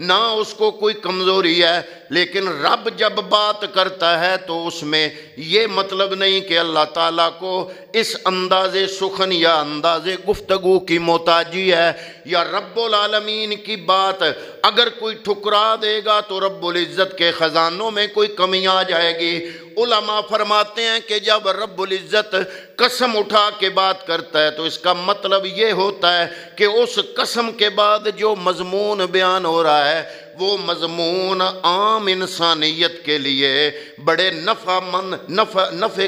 نہ اس کو کوئی کمزوری ہے، لیکن رب جب بات کرتا ہے تو اس میں یہ مطلب نہیں کہ اللہ تعالیٰ کو اس انداز سخن یا انداز گفتگو کی محتاجی ہے، یا رب العالمین کی بات اگر کوئی ٹھکرا دے گا تو رب العزت کے خزانوں میں کوئی کمی آ جائے گی۔ علماء فرماتے ہیں کہ جب رب العزت قسم اٹھا کے بات کرتا ہے تو اس کا مطلب یہ ہوتا ہے کہ اس قسم کے بعد جو مضمون بیان ہو رہا ہے وہ مضمون عام انسانیت کے لیے بڑے نفع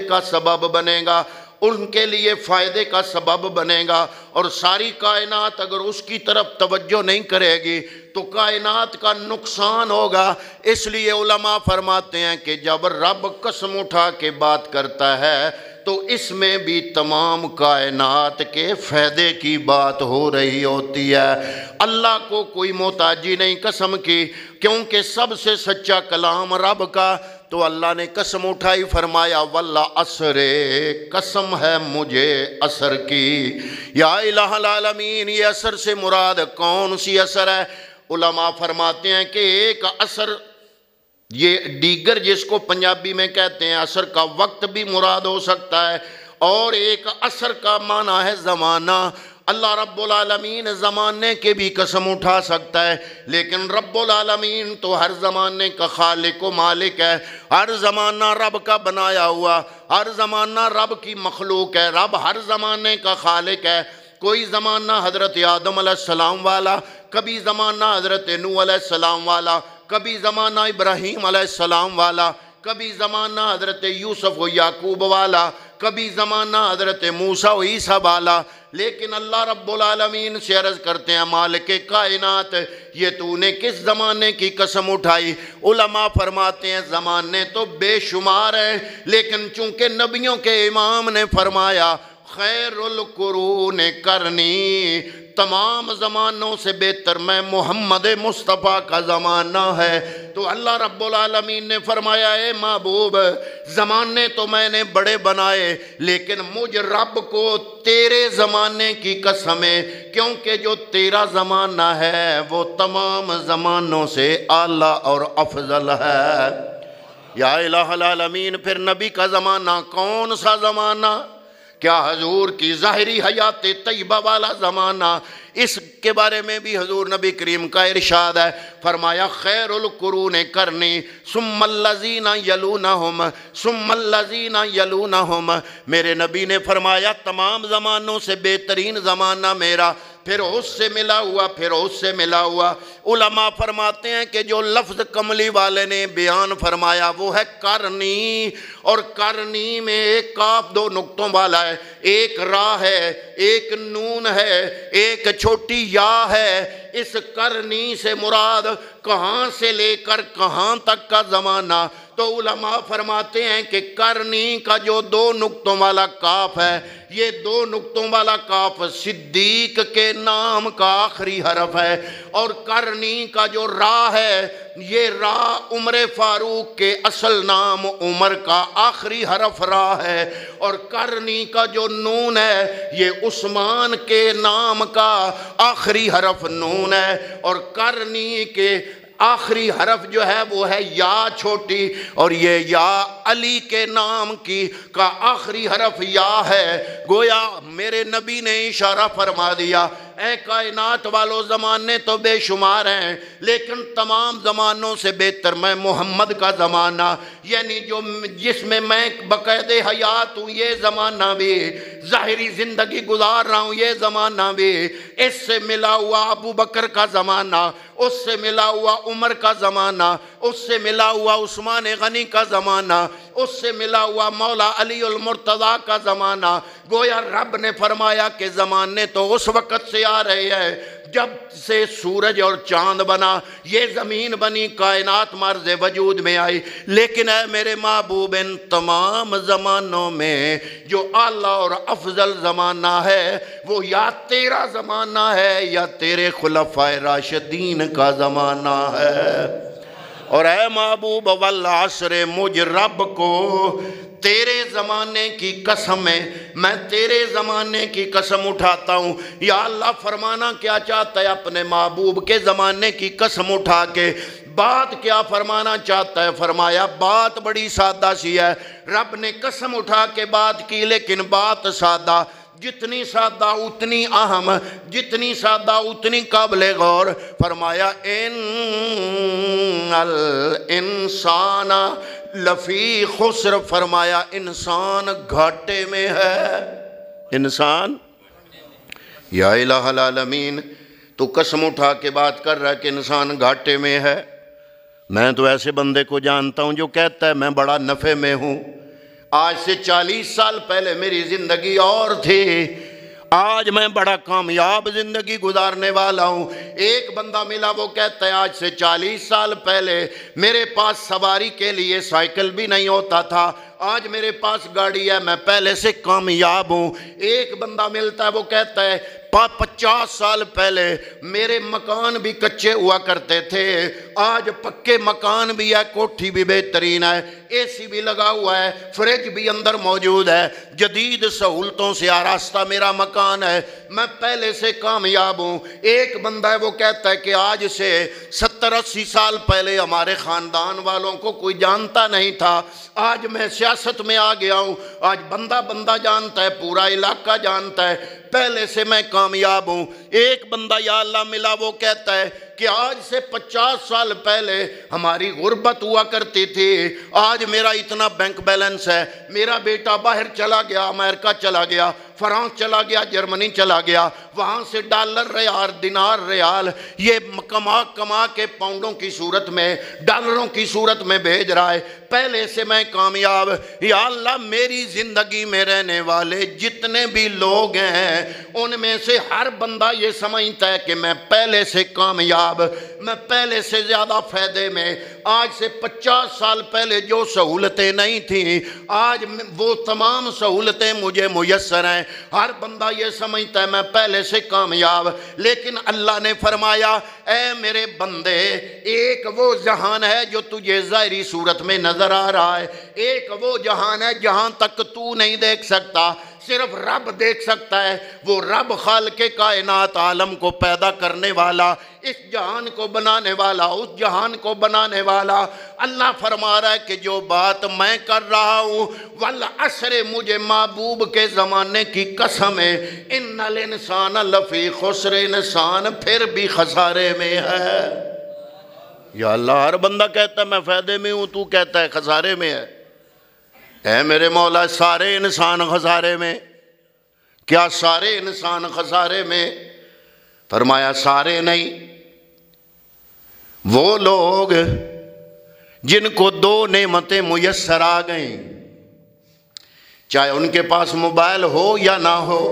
کا سبب بنے گا، ان کے لیے فائدے کا سبب بنے گا، اور ساری کائنات اگر اس کی طرف توجہ نہیں کرے گی تو کائنات کا نقصان ہوگا۔ اس لیے علماء فرماتے ہیں کہ جب رب قسم اٹھا کے بات کرتا ہے تو اس میں بھی تمام کائنات کے فائدے کی بات ہو رہی ہوتی ہے۔ اللہ کو کوئی محتاجی نہیں قسم کی، کیونکہ سب سے سچا کلام رب کا، تو اللہ نے قسم اٹھائی، فرمایا واللہ عصر، قسم ہے مجھے عصر کی۔ یا الہ العالمین، یہ عصر سے مراد کون سی عصر ہے؟ علماء فرماتے ہیں کہ ایک عصر، یہ دیگر جس کو پنجابی میں کہتے ہیں عصر کا وقت بھی مراد ہو سکتا ہے، اور ایک عصر کا معنی ہے زمانہ۔ اللہ رب العالمین زمانے کے بھی قسم اٹھا سکتا ہے، لیکن رب العالمین تو ہر زمانے کا خالق و مالک ہے، ہر زمانہ رب کا بنایا ہوا، ہر زمانہ رب کی مخلوق ہے، رب ہر زمانے کا خالق ہے۔ کوئی زمانہ حضرت آدم علیہ السلام والا، کبھی زمانہ حضرت نوح علیہ السلام والا، کبھی زمانہ ابراہیم علیہ السلام والا، کبھی زمانہ حضرت یوسف و یعقوب والا، کبھی زمانہ حضرت موسیٰ و عیسیٰ والا۔ لیکن اللہ رب العالمین سے عرض کرتے ہیں مالک کائنات، یہ تو نے کس زمانے کی قسم اٹھائی؟ علماء فرماتے ہیں زمانے تو بے شمار ہیں، لیکن چونکہ نبیوں کے امام نے فرمایا خیر القرون کرنی، تمام زمانوں سے بہتر میں محمد مصطفیٰ کا زمانہ ہے، تو اللہ رب العالمین نے فرمایا اے محبوب، زمانے تو میں نے بڑے بنائے، لیکن مجھ رب کو تیرے زمانے کی قسم ہے، کیونکہ جو تیرا زمانہ ہے وہ تمام زمانوں سے اعلیٰ اور افضل ہے۔ یا الہ العالمین، پھر نبی کا زمانہ کون سا زمانہ؟ کیا حضور کی ظاہری حیات طیبہ والا زمانہ؟ اس کے بارے میں بھی حضور نبی کریم کا ارشاد ہے، فرمایا خیر القرون کرنی ثم الذین یلونہم ثم الذین یلونہم۔ میرے نبی نے فرمایا تمام زمانوں سے بہترین زمانہ میرا، پھر اس سے ملا ہوا، پھر اس سے ملا ہوا۔ علماء فرماتے ہیں کہ جو لفظ کملی والے نے بیان فرمایا وہ ہے کرنی، اور کرنی میں ایک کاف دو نقطوں والا ہے، ایک را ہے، ایک نون ہے، ایک چھوٹی یا ہے۔ اس کرنی سے مراد کہاں سے لے کر کہاں تک کا زمانہ؟ تو علماء فرماتے ہیں کہ کرنی کا جو دو نقطوں والا کاف ہے، یہ دو نقطوں والا کاف صدیق کے نام کا آخری حرف ہے، اور کرنی کا جو را ہے، یہ را عمر فاروق کے اصل نام عمر کا آخری حرف را ہے، اور کرنی کا جو نون ہے یہ عثمان کے نام کا آخری حرف نون ہے، اور کرنی کے آخری حرف جو ہے وہ ہے یا چھوٹی، اور یہ یا علی کے نام کا آخری حرف یا ہے۔ گویا میرے نبی نے اشارہ فرما دیا اے کائنات والو، زمانے تو بے شمار ہیں، لیکن تمام زمانوں سے بہتر میں محمد کا زمانہ، یعنی جس میں میں باقاعدہ حیات ہوں، یہ زمانہ بھی، ظاہری زندگی گزار رہا ہوں، یہ زمانہ بھی، اس سے ملا ہوا ابو بکر کا زمانہ، اس سے ملا ہوا عمر کا زمانہ، اس سے ملا ہوا عثمان غنی کا زمانہ، اس سے ملا ہوا مولا علی المرتضیٰ کا زمانہ۔ گویا رب نے فرمایا کہ زمانے تو اس وقت سے آ رہے ہیں جب سے سورج اور چاند بنا، یہ زمین بنی، کائنات مرز وجود میں آئی، لیکن اے میرے محبوب ان تمام زمانوں میں جو اعلیٰ اور افضل زمانہ ہے وہ یا تیرا زمانہ ہے یا تیرے خلفائے راشدین کا زمانہ ہے۔ اور اے محبوب والعصر، مجھ رب کو تیرے زمانے کی قسم ہے، میں تیرے زمانے کی قسم اٹھاتا ہوں۔ یا اللہ فرمانا کیا چاہتا ہے اپنے محبوب کے زمانے کی قسم اٹھا کے؟ بات کیا فرمانا چاہتا ہے؟ فرمایا بات بڑی سادہ سی ہے۔ رب نے قسم اٹھا کے بات کی، لیکن بات سادہ، جتنی سادہ اتنی اہم، جتنی سادہ اتنی قابل غور۔ فرمایا ان الانسان لفی خسر، فرمایا انسان گھاٹے میں ہے، انسان۔ یا الہ العالمین، تو قسم اٹھا کے بات کر رہا ہے کہ انسان گھاٹے میں ہے۔ میں تو ایسے بندے کو جانتا ہوں جو کہتا ہے میں بڑا نفع میں ہوں، آج سے 40 سال پہلے میری زندگی اور تھی، آج میں بڑا کامیاب زندگی گزارنے والا ہوں۔ ایک بندہ ملا، وہ کہتا ہے آج سے 40 سال پہلے میرے پاس سواری کے لیے سائیکل بھی نہیں ہوتا تھا، آج میرے پاس گاڑی ہے، میں پہلے سے کامیاب ہوں۔ ایک بندہ ملتا ہے، وہ کہتا ہے 50 سال پہلے میرے مکان بھی کچے ہوا کرتے تھے، آج پکے مکان بھی ہے، کوٹھی بھی بہترین ہے، اے سی بھی لگا ہوا ہے، فریج بھی اندر موجود ہے، جدید سہولتوں سے آراستہ میرا مکان ہے، میں پہلے سے کامیاب ہوں۔ ایک بندہ ہے، وہ کہتا ہے کہ آج سے 70-80 سال پہلے ہمارے خاندان والوں کو کوئی جانتا نہیں تھا، آج میں سیاست میں آ گیا ہوں، آج بندہ بندہ جانتا ہے، پورا علاقہ جانتا ہے، پہلے سے میں کامیاب ہوں۔ ایک بندہ یا اللہ ملا، وہ کہتا ہے کہ آج سے 50 سال پہلے ہماری غربت ہوا کرتی تھی، آج میرا اتنا بینک بیلنس ہے، میرا بیٹا باہر چلا گیا، امریکہ چلا گیا، فرانس چلا گیا، جرمنی چلا گیا، وہاں سے ڈالر ریال دینار ریال یہ کما کے پاؤنڈوں کی صورت میں ڈالروں کی صورت میں بھیج رہا ہے، پہلے سے میں کامیاب۔ یا اللہ میری زندگی میں رہنے والے جتنے بھی لوگ ہیں ان میں سے ہر بندہ یہ سمجھتا ہے کہ میں پہلے سے کامیاب، میں پہلے سے زیادہ فائدے میں۔ آج سے 50 سال پہلے جو سہولتیں نہیں تھیں، آج وہ تمام سہولتیں مجھے میسر ہیں، ہر بندہ یہ سمجھتا ہے میں پہلے سے کامیاب۔ لیکن اللہ نے فرمایا اے میرے بندے، ایک وہ جہان ہے جو تجھے ظاہری صورت میں نظر آ رہا ہے، ایک وہ جہان ہے جہاں تک تو نہیں دیکھ سکتا، صرف رب دیکھ سکتا ہے۔ وہ رب خالق کائنات، عالم کو پیدا کرنے والا، اس جہان کو بنانے والا، اس جہان کو بنانے والا۔ اللہ فرما رہا ہے کہ جو بات میں کر رہا ہوں، والعصر، مجھے محبوب کے زمانے کی قسم ہے، ان الانسان لفی خسر، انسان پھر بھی خسارے میں ہے۔ یا اللہ ہر بندہ کہتا ہے میں فائدے میں ہوں، تو کہتا ہے خسارے میں ہے۔ اے میرے مولا، سارے انسان خسارے میں؟ کیا سارے انسان خسارے میں؟ فرمایا سارے نہیں، وہ لوگ جن کو 2 نعمتیں میسر آ گئیں، چاہے ان کے پاس موبائل ہو یا نہ ہو،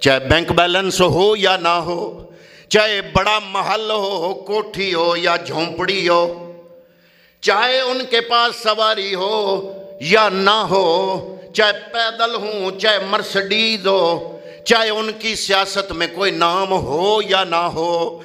چاہے بینک بیلنس ہو یا نہ ہو، چاہے بڑا محل ہو، کوٹھی ہو یا جھونپڑی ہو، چاہے ان کے پاس سواری ہو یا نہ ہو، چاہے پیدل ہوں، چاہے مرسڈیز ہو، چاہے ان کی سیاست میں کوئی نام ہو یا نہ ہو،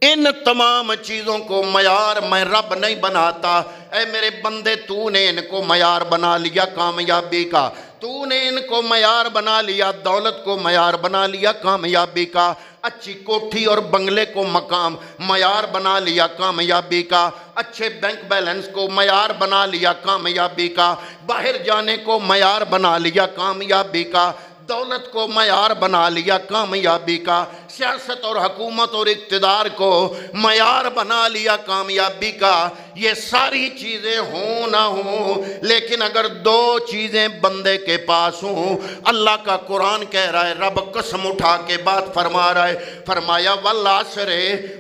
ان تمام چیزوں کو معیار میں رب نہیں بناتا۔ اے میرے بندے، تو نے ان کو معیار بنا لیا کامیابی کا، تو نے ان کو معیار بنا لیا، دولت کو معیار بنا لیا کامیابی کا، اچھی کوٹھی اور بنگلے کو مقام معیار بنا لیا کامیابی کا، اچھے بینک بیلنس کو معیار بنا لیا کامیابی کا، باہر جانے کو معیار بنا لیا کامیابی کا، دولت کو معیار بنا لیا کامیابی کا، سیاست اور حکومت اور اقتدار کو معیار بنا لیا کامیابی کا۔ یہ ساری چیزیں ہوں نہ ہوں، لیکن اگر 2 چیزیں بندے کے پاس ہوں، اللہ کا قرآن کہہ رہا ہے، رب قسم اٹھا کے بات فرما رہا ہے، فرمایا والعصر،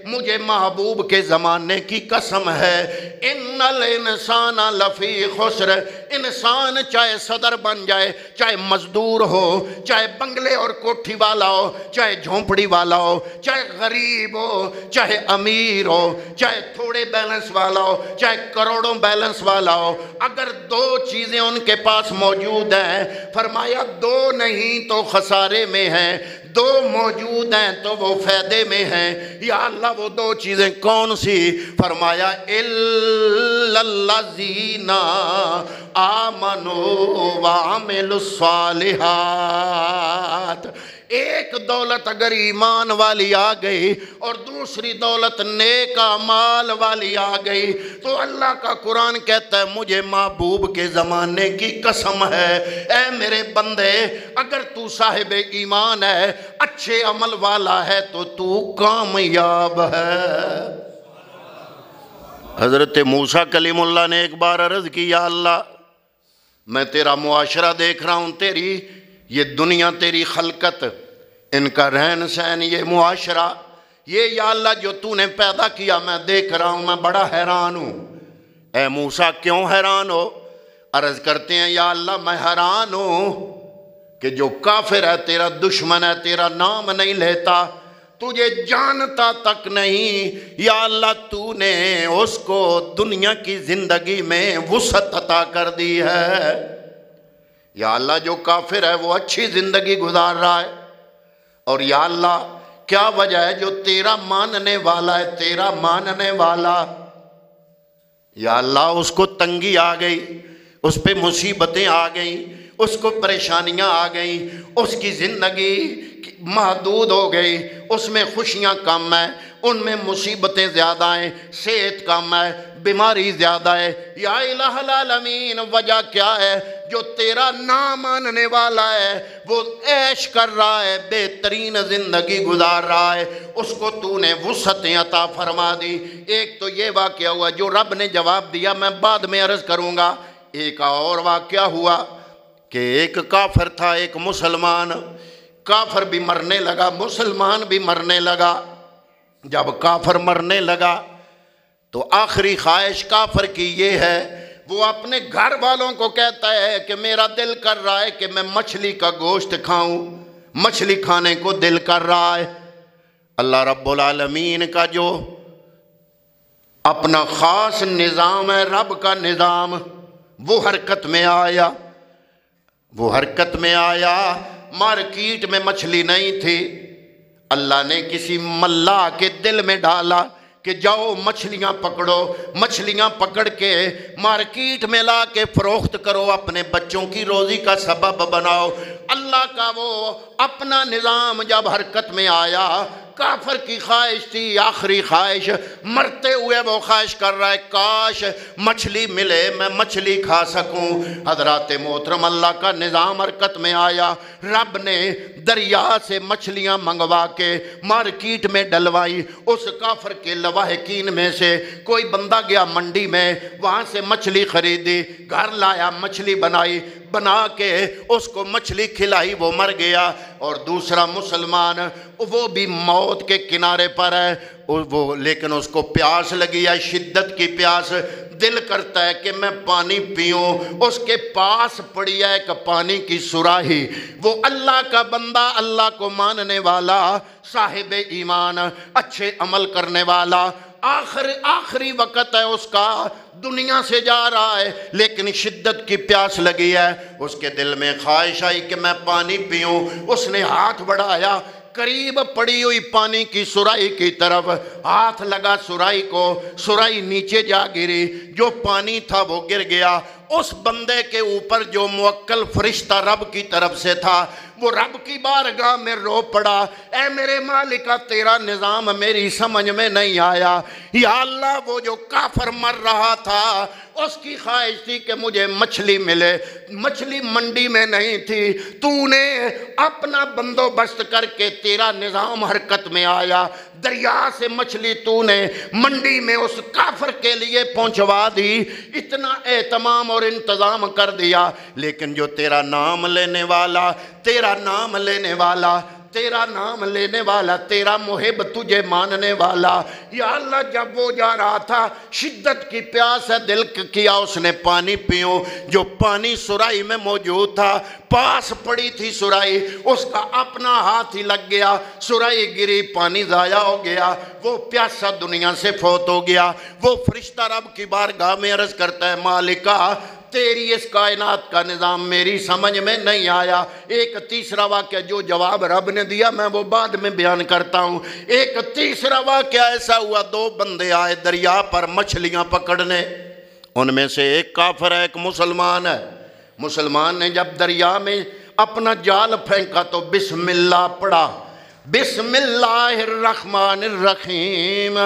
مجھے محبوب کے زمانے کی قسم ہے، ان الانسان لفی خسر، انسان چاہے صدر بن جائے، چاہے مزدور ہو، چاہے بنگلے اور کوٹھی والا ہو، چاہے جھونپڑی والا ہو، چاہے غریب ہو، چاہے امیر ہو، چاہے تھوڑے بیلنس والا ہو، چاہے کروڑوں بیلنس والا ہو، اگر 2 چیزیں ان کے پاس موجود ہیں، فرمایا 2 نہیں تو خسارے میں ہیں، 2 موجود ہیں تو وہ فائدے میں ہیں۔ یا اللہ وہ 2 چیزیں کون سی؟ فرمایا إِلَّا الَّذِينَ آمَنُوا وَعَمِلُوا الصَّالِحَاتِ۔ ایک دولت اگر ایمان والی آ گئی اور دوسری دولت نیک اعمال والی آ گئی تو اللہ کا قرآن کہتا ہے مجھے محبوب کے زمانے کی قسم ہے، اے میرے بندے اگر تو صاحب ایمان ہے، اچھے عمل والا ہے تو تو کامیاب ہے۔ حضرت موسیٰ کلیم اللہ نے ایک بار عرض کی، یا اللہ میں تیرا معاشرہ دیکھ رہا ہوں، تیری یہ دنیا، تیری خلقت، ان کا رہن سہن، یہ معاشرہ، یہ یا اللہ جو تو نے پیدا کیا میں دیکھ رہا ہوں، میں بڑا حیران ہوں۔ اے موسیٰ کیوں حیران ہو؟ عرض کرتے ہیں یا اللہ میں حیران ہوں کہ جو کافر ہے، تیرا دشمن ہے، تیرا نام نہیں لیتا، تجھے جانتا تک نہیں، یا اللہ تو نے اس کو دنیا کی زندگی میں وسعت عطا کر دی ہے۔ یا اللہ جو کافر ہے وہ اچھی زندگی گزار رہا ہے، اور یا اللہ کیا وجہ ہے؟ جو تیرا ماننے والا ہے، تیرا ماننے والا، یا اللہ اس کو تنگی آ گئی، اس پہ مصیبتیں آ گئیں، اس کو پریشانیاں آ گئیں، اس کی زندگی محدود ہو گئی، اس میں خوشیاں کم ہیں، ان میں مصیبتیں زیادہ ہیں، صحت کم ہے، بیماری زیادہ ہے۔ یا الہ العالمین وجہ کیا ہے؟ جو تیرا نام ماننے والا ہے وہ عیش کر رہا ہے، بہترین زندگی گزار رہا ہے، اس کو تو نے وسعتیں عطا فرما دی۔ ایک تو یہ واقعہ ہوا جو رب نے جواب دیا، میں بعد میں عرض کروں گا۔ ایک اور واقعہ ہوا کہ ایک کافر تھا، ایک مسلمان، کافر بھی مرنے لگا، مسلمان بھی مرنے لگا۔ جب کافر مرنے لگا تو آخری خواہش کافر کی یہ ہے، وہ اپنے گھر والوں کو کہتا ہے کہ میرا دل کر رہا ہے کہ میں مچھلی کا گوشت کھاؤں، مچھلی کھانے کو دل کر رہا ہے۔ اللہ رب العالمین کا جو اپنا خاص نظام ہے، رب کا نظام، وہ حرکت میں آیا، وہ حرکت میں آیا۔ مارکیٹ میں مچھلی نہیں تھی، اللہ نے کسی ملاح کے دل میں ڈالا کہ جاؤ مچھلیاں پکڑو، مچھلیاں پکڑ کے مارکیٹ میں لا کے فروخت کرو، اپنے بچوں کی روزی کا سبب بناؤ۔ اللہ کا وہ اپنا نظام جب حرکت میں آیا، کافر کی خواہش تھی، آخری خواہش، مرتے ہوئے وہ خواہش کر رہا ہے کاش مچھلی ملے، میں مچھلی کھا سکوں۔ حضرات محترم، اللہ کا نظام حرکت میں آیا، رب نے دریا سے مچھلیاں منگوا کے مارکیٹ میں ڈلوائی۔ اس کافر کے لواحقین میں سے کوئی بندہ گیا منڈی میں، وہاں سے مچھلی خریدی، گھر لایا، مچھلی بنا کے اس کو مچھلی کھلائی، وہ مر گیا۔ اور دوسرا مسلمان، وہ بھی موت کے کنارے پر ہے، وہ لیکن اس کو پیاس لگی ہے، شدت کی پیاس، دل کرتا ہے کہ میں پانی پیوں۔ اس کے پاس پڑی ہے ایک پانی کی سراہی، وہ اللہ کا بندہ، اللہ کو ماننے والا، صاحب ایمان، اچھے عمل کرنے والا، آخری وقت ہے اس کا، دنیا سے جا رہا ہے لیکن شدت کی پیاس لگی ہے، اس کے دل میں خواہش آئی کہ میں پانی پیوں۔ اس نے ہاتھ بڑھایا، قریب پڑی ہوئی پانی کی سراہی کی طرف ہاتھ لگا، سراہی کو، سراہی نیچے جا گری، جو پانی تھا وہ گر گیا۔ اس بندے کے اوپر جو موکل فرشتہ رب کی طرف سے تھا، وہ رب کی بارگاہ میں رو پڑا، اے میرے مالکہ تیرا نظام میری سمجھ میں نہیں آیا۔ یا اللہ وہ جو کافر مر رہا تھا، اس کی خواہش تھی کہ مجھے مچھلی ملے، مچھلی منڈی میں نہیں تھی، تو نے اپنا بندوبست کر کے تیرا نظام حرکت میں آیا، دریا سے مچھلی تو نے منڈی میں اس کافر کے لیے پہنچوا دی، اتنا اہتمام اور انتظام کر دیا، لیکن جو تیرا نام لینے والا، تیرا نام لینے والا، تیرا نام لینے والا، تیرا محب، تجھے ماننے والا، یا اللہ جب وہ جا رہا تھا، شدت کی پیاس ہے، دل کیا اس نے پانی پیوں، جو پانی سراہی میں موجود تھا، پاس پڑی تھی سراہی، اس کا اپنا ہاتھ ہی لگ گیا، سراہی گری، پانی ضائع ہو گیا، وہ پیاسا دنیا سے فوت ہو گیا۔ وہ فرشتہ رب کی بارگاہ میں عرض کرتا ہے مالکہ تیری اس کائنات کا نظام میری سمجھ میں نہیں آیا۔ ایک تیسرا واقعہ جو جواب رب نے دیا میں وہ بعد میں بیان کرتا ہوں۔ ایک تیسرا واقعہ ایسا ہوا، دو بندے آئے دریا پر مچھلیاں پکڑنے، ان میں سے ایک کافر ہے، ایک مسلمان ہے۔ مسلمان نے جب دریا میں اپنا جال پھینکا تو بسم اللہ پڑھا، بسم اللہ الرحمن الرحیم،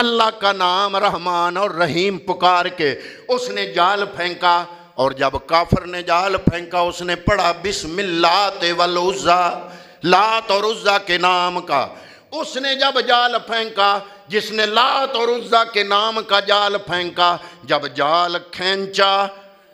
اللہ کا نام رحمان اور رحیم پکار کے اس نے جال پھینکا۔ اور جب کافر نے جال پھینکا اس نے پڑھا بسم اللہ والعزیٰ، لات اور عزیٰ کے نام کا۔ اس نے جب جال پھینکا، جس نے لات اور عزیٰ کے نام کا جال پھینکا، جب جال کھینچا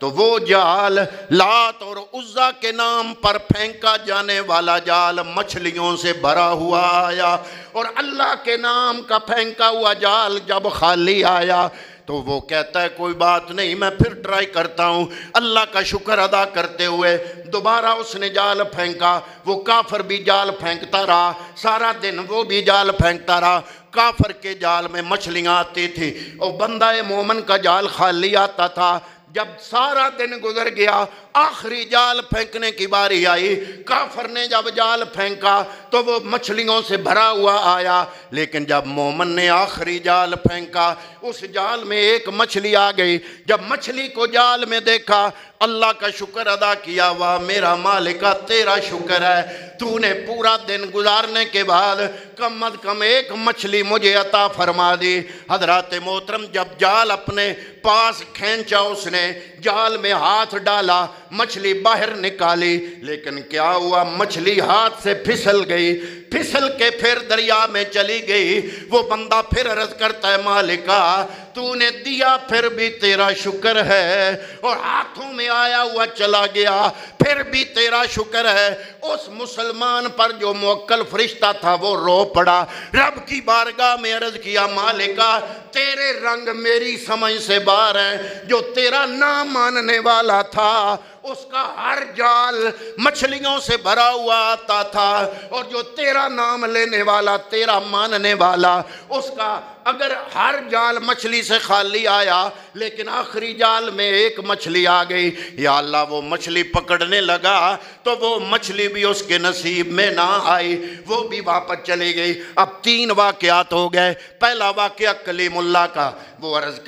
تو وہ جال لات اور عزیٰ کے نام پر پھینکا جانے والا جال مچھلیوں سے بھرا ہوا آیا، اور اللہ کے نام کا پھینکا ہوا جال جب خالی آیا تو وہ کہتا ہے کوئی بات نہیں، میں پھر ٹرائی کرتا ہوں۔ اللہ کا شکر ادا کرتے ہوئے دوبارہ اس نے جال پھینکا، وہ کافر بھی جال پھینکتا رہا، سارا دن وہ بھی جال پھینکتا رہا۔ کافر کے جال میں مچھلیاں آتی تھی اور بندہ مومن کا جال خالی آتا تھا۔ جب سارا دن گزر گیا، آخری جال پھینکنے کی باری آئی، کافر نے جب جال پھینکا تو وہ مچھلیوں سے بھرا ہوا آیا، لیکن جب مومن نے آخری جال پھینکا اس جال میں ایک مچھلی آ گئی۔ جب مچھلی کو جال میں دیکھا، اللہ کا شکر ادا کیا، واہ میرا مالکہ تیرا شکر ہے، تو نے پورا دن گزارنے کے بعد کم از کم ایک مچھلی مجھے عطا فرما دی۔ حضرات محترم، جب جال اپنے پاس کھینچا، اس نے جال میں ہاتھ ڈالا، مچھلی باہر نکالی، لیکن کیا ہوا، مچھلی ہاتھ سے پھسل گئی، پھسل کے پھر دریا میں چلی گئی۔ وہ بندہ پھر عرض کرتا ہے مالکہ تو نے دیا پھر بھی تیرا شکر ہے، اور ہاتھوں میں آیا ہوا چلا گیا پھر بھی تیرا شکر ہے۔ اس مسلمان پر جو موکل فرشتہ تھا وہ رو پڑا، رب کی بارگاہ میں عرض کیا مالکہ تیرے رنگ میری سمجھ سے باہر ہے، جو تیرا نام ماننے والا تھا اس کا ہر جال مچھلیوں سے بھرا ہوا آتا تھا، اور جو تیرا نام لینے والا، تیرا ماننے والا، اس کا اگر ہر جال مچھلی سے خالی آیا لیکن آخری جال میں ایک مچھلی آ گئی، یا اللہ وہ مچھلی پکڑنے لگا تو وہ مچھلی بھی اس کے نصیب میں نہ آئی، وہ بھی واپس چلی گئی۔ اب 3 واقعات ہو گئے۔ پہلا واقعہ کلیم اللہ کا، وہ عرض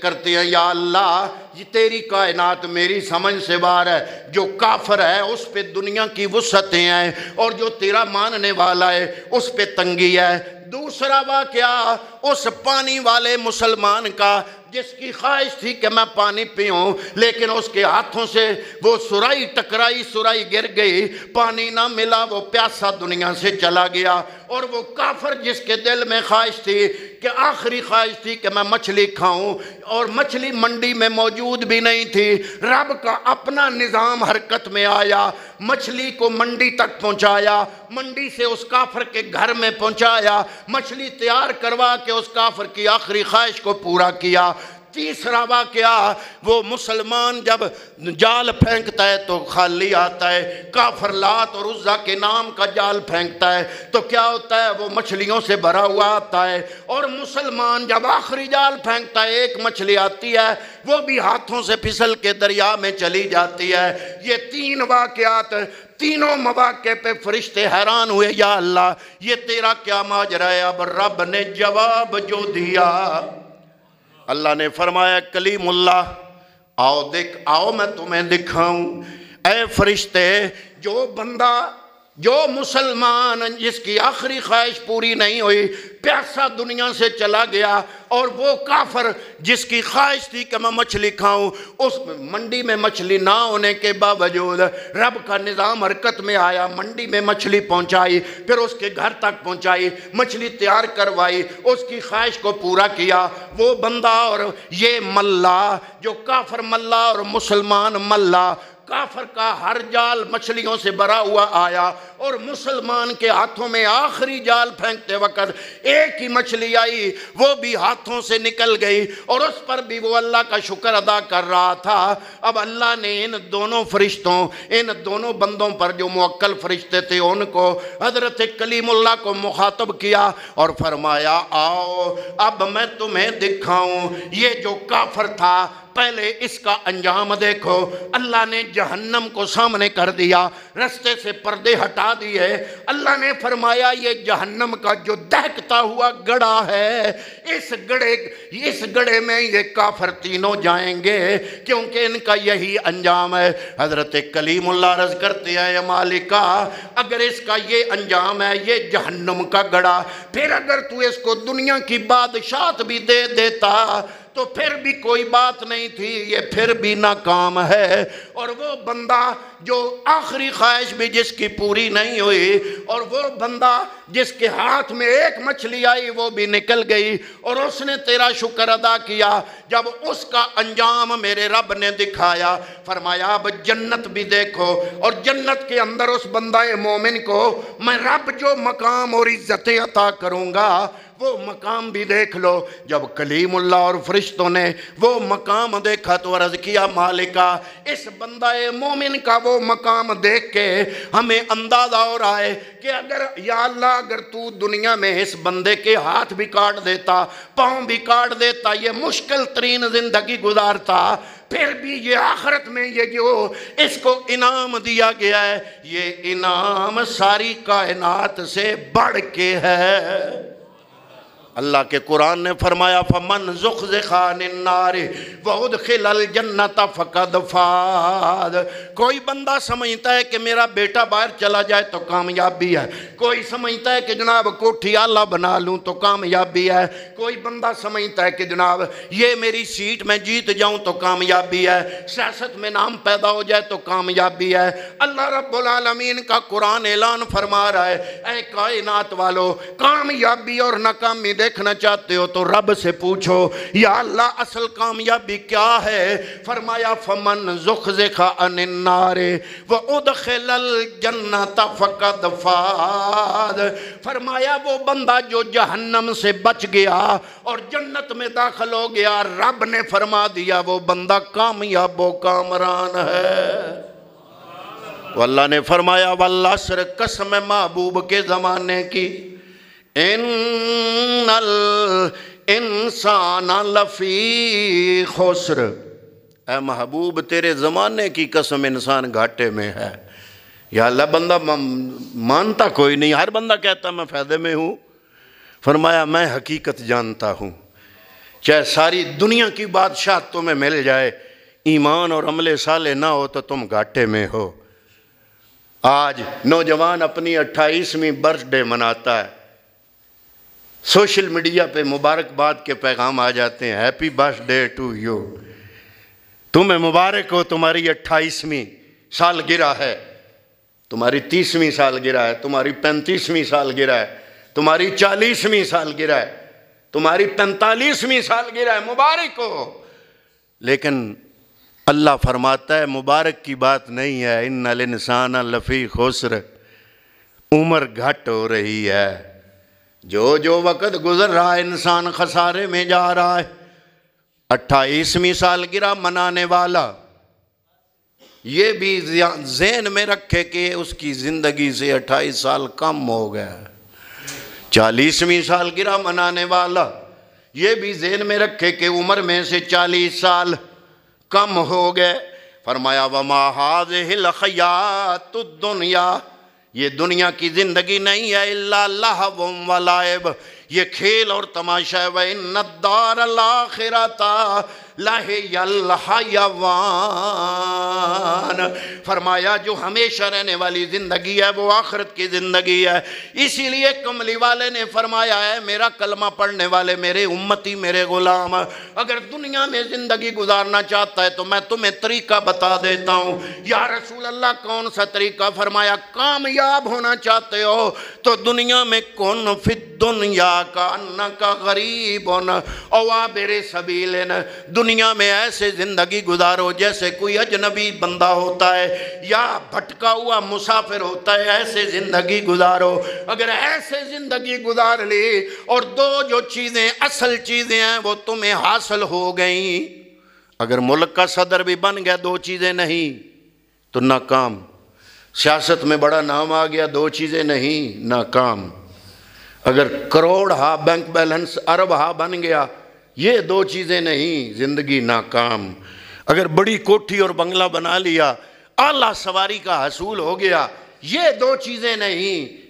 کرتے ہیں یا اللہ یہ تیری کائنات میری سمجھ سے باہر ہے، جو کافر ہے اس پہ دنیا کی وسعتیں ہیں، اور جو تیرا ماننے والا ہے اس پہ تنگی ہے۔ دوسرا واقعہ اس پانی والے مسلمان کا، جس کی خواہش تھی کہ میں پانی پیوں، لیکن اس کے ہاتھوں سے وہ سرائی ٹکرائی، سرائی گر گئی، پانی نہ ملا، وہ پیاسا دنیا سے چلا گیا۔ اور وہ کافر جس کے دل میں خواہش تھی کہ آخری خواہش تھی کہ میں مچھلی کھاؤں، اور مچھلی منڈی میں موجود بھی نہیں تھی، رب کا اپنا نظام حرکت میں آیا، مچھلی کو منڈی تک پہنچایا، منڈی سے اس کافر کے گھر میں پہنچایا، مچھلی تیار کروا کے اس کافر کی آخری خواہش کو پورا کیا۔ تیسرا واقعہ، وہ مسلمان جب جال پھینکتا ہے تو خالی آتا ہے، کافر لات اور عزیٰ کے نام کا جال پھینکتا ہے تو کیا ہوتا ہے، وہ مچھلیوں سے بھرا ہوا آتا ہے، اور مسلمان جب آخری جال پھینکتا ہے ایک مچھلی آتی ہے، وہ بھی ہاتھوں سے پھسل کے دریا میں چلی جاتی ہے۔ یہ 3 واقعات، تینوں مواقع پہ فرشتے حیران ہوئے، یا اللہ یہ تیرا کیا ماجرا ہے؟ اب رب نے جواب جو دیا، اللہ نے فرمایا کلیم اللہ آؤ میں تمہیں دکھاؤں۔ اے فرشتے، جو بندہ، جو مسلمان جس کی آخری خواہش پوری نہیں ہوئی، پیاسا دنیا سے چلا گیا، اور وہ کافر جس کی خواہش تھی کہ میں مچھلی کھاؤں، اس منڈی میں مچھلی نہ ہونے کے باوجود رب کا نظام حرکت میں آیا، منڈی میں مچھلی پہنچائی، پھر اس کے گھر تک پہنچائی، مچھلی تیار کروائی، اس کی خواہش کو پورا کیا۔ وہ بندہ اور یہ ملا، جو کافر ملا اور مسلمان ملا، کافر کا ہر جال مچھلیوں سے بھرا ہوا آیا، اور مسلمان کے ہاتھوں میں آخری جال پھینکتے وقت ایک ہی مچھلی آئی، وہ بھی ہاتھوں سے نکل گئی، اور اس پر بھی وہ اللہ کا شکر ادا کر رہا تھا۔ اب اللہ نے ان دونوں فرشتوں، ان دونوں بندوں پر جو موکل فرشتے تھے، ان کو حضرت کلیم اللہ کو مخاطب کیا اور فرمایا آؤ اب میں تمہیں دکھاؤں، یہ جو کافر تھا پہلے اس کا انجام دیکھو۔ اللہ نے جہنم کو سامنے کر دیا، رستے سے پردے ہٹا دکھا دیے۔ اللہ نے فرمایا یہ جہنم کا جو دہکتا ہوا گڑھا ہے، اس گڑھے میں یہ کافر تینوں جائیں گے، کیونکہ ان کا یہی انجام ہے۔ حضرت کلیم اللہ عرض کرتے ہیں، یا مالکہ اگر اس کا یہ انجام ہے، یہ جہنم کا گڑھا، پھر اگر تو اس کو دنیا کی بادشاہت بھی دے دیتا تو پھر بھی کوئی بات نہیں تھی، یہ پھر بھی ناکام ہے۔ اور وہ بندہ جو آخری خواہش بھی جس کی پوری نہیں ہوئی، اور وہ بندہ جس کے ہاتھ میں ایک مچھلی آئی وہ بھی نکل گئی، اور اس نے تیرا شکر ادا کیا، جب اس کا انجام میرے رب نے دکھایا، فرمایا اب جنت بھی دیکھو، اور جنت کے اندر اس بندہ مومن کو میں رب جو مقام اور عزتیں عطا کروں گا وہ مقام بھی دیکھ لو۔ جب کلیم اللہ اور فرشتوں نے وہ مقام دیکھا تو عرض کیا، مالکہ اس بندہ مومن کا وہ مقام دیکھ کے ہمیں اندازہ ہو رہا ہے کہ اگر یا اللہ اگر تو دنیا میں اس بندے کے ہاتھ بھی کاٹ دیتا، پاؤں بھی کاٹ دیتا، یہ مشکل ترین زندگی گزارتا، پھر بھی یہ آخرت میں یہ جو اس کو انعام دیا گیا ہے، یہ انعام ساری کائنات سے بڑھ کے ہے۔ اللہ کے قرآن نے فرمایا فَمَنْ زُخْزِحَ عَنِ النَّارِ وَأُدْخِلَ الْجَنَّةَ فَقَدْ فَازَ۔ کوئی بندہ سمجھتا ہے کہ میرا بیٹا باہر چلا جائے تو کامیابی ہے، کوئی سمجھتا ہے کہ جناب کوٹھی اعلیٰ بنا لوں تو کامیابی ہے، کوئی بندہ سمجھتا ہے کہ جناب یہ میری سیٹ میں جیت جاؤں تو کامیابی ہے، سیاست میں نام پیدا ہو جائے تو کامیابی ہے۔ اللہ رب العالمین کا قرآن اعلان فرما رہا ہے، اے کائنات والو، کامیابی اور ناکامی دیکھنا چاہتے ہو تو رب سے پوچھو، یا اللہ اصل کامیابی کیا ہے؟ فرمایا فَمَنْ زُخْزِحَ عَنِ النَّارِ وَأُدْخِلَ الْجَنَّةَ فَقَدْ فَازَ۔ فرمایا وہ بندہ جو جہنم سے بچ گیا اور جنت میں داخل ہو گیا، رب نے فرما دیا وہ بندہ کامیاب و کامران ہے۔ واللہ نے فرمایا والعصر، قسم محبوب کے زمانے کی، ان الانسان لفی خسر، اے محبوب تیرے زمانے کی قسم انسان گھاٹے میں ہے۔ یا اللہ بندہ مانتا کوئی نہیں، ہر بندہ کہتا میں فائدے میں ہوں۔ فرمایا میں حقیقت جانتا ہوں، چاہے ساری دنیا کی بادشاہت تمہیں مل جائے، ایمان اور عمل صالح نہ ہو تو تم گھاٹے میں ہو۔ آج نوجوان اپنی 28ویں برتھ ڈے مناتا ہے، سوشل میڈیا پہ مبارکباد کے پیغام آ جاتے ہیں، happy birthday to you, تمہیں مبارک ہو، تمہاری 28ویں سالگرہ ہے، تمہاری 30ویں سالگرہ ہے، تمہاری 35ویں سالگرہ ہے، تمہاری 40ویں سالگرہ ہے، تمہاری 45ویں سالگرہ ہے، مبارک ہو۔ لیکن اللہ فرماتا ہے مبارک کی بات نہیں ہے، ان الانسان لفی خسر، عمر گھٹ ہو رہی ہے، جو وقت گزر رہا ہے انسان خسارے میں جا رہا ہے۔ 28ویں سالگرہ منانے والا یہ بھی ذہن میں رکھے کہ اس کی زندگی سے 28 سال کم ہو گیا۔ 40ویں سالگرہ منانے والا یہ بھی ذہن میں رکھے کہ عمر میں سے 40 سال کم ہو گئے۔ فرمایا وَمَا هَذِهِ الْحَيَاةُ الدُّنْيَا، یہ دنیا کی زندگی نہیں ہے، إِلَّا لَهْوٌ وَلَعِبٌ، یہ کھیل اور تماشا ہے، وَإِنَّ الدَّارَ الْآخِرَةَ لَهِيَ الْحَيَوَانُ۔ فرمایا جو ہمیشہ رہنے والی زندگی ہے وہ آخرت کی زندگی ہے۔ اسی لیے کملی والے نے فرمایا ہے میرا کلمہ پڑھنے والے، میرے امتی، میرے غلام، اگر دنیا میں زندگی گزارنا چاہتا ہے تو میں تمہیں طریقہ بتا دیتا ہوں۔ یا رسول اللہ کون سا طریقہ؟ فرمایا کامیاب ہونا چاہتے ہو تو دنیا میں کن فی الدنیا کانکا غریب او عابر سبیل، دنیا میں ایسے زندگی گزارو جیسے کوئی اجنبی بندہ ہوتا ہے یا بھٹکا ہوا مسافر ہوتا ہے، ایسے زندگی گزارو۔ اگر ایسے زندگی گزار لی اور دو جو چیزیں اصل چیزیں ہیں وہ تمہیں حاصل ہو گئیں، اگر ملک کا صدر بھی بن گیا دو چیزیں نہیں تو ناکام، سیاست میں بڑا نام آ گیا دو چیزیں نہیں ناکام، اگر کروڑ ہا بینک بیلنس ارب ہا بن گیا یہ دو چیزیں نہیں زندگی ناکام، اگر بڑی کوٹھی اور بنگلہ بنا لیا، اعلیٰ سواری کا حصول ہو گیا، یہ دو چیزیں نہیں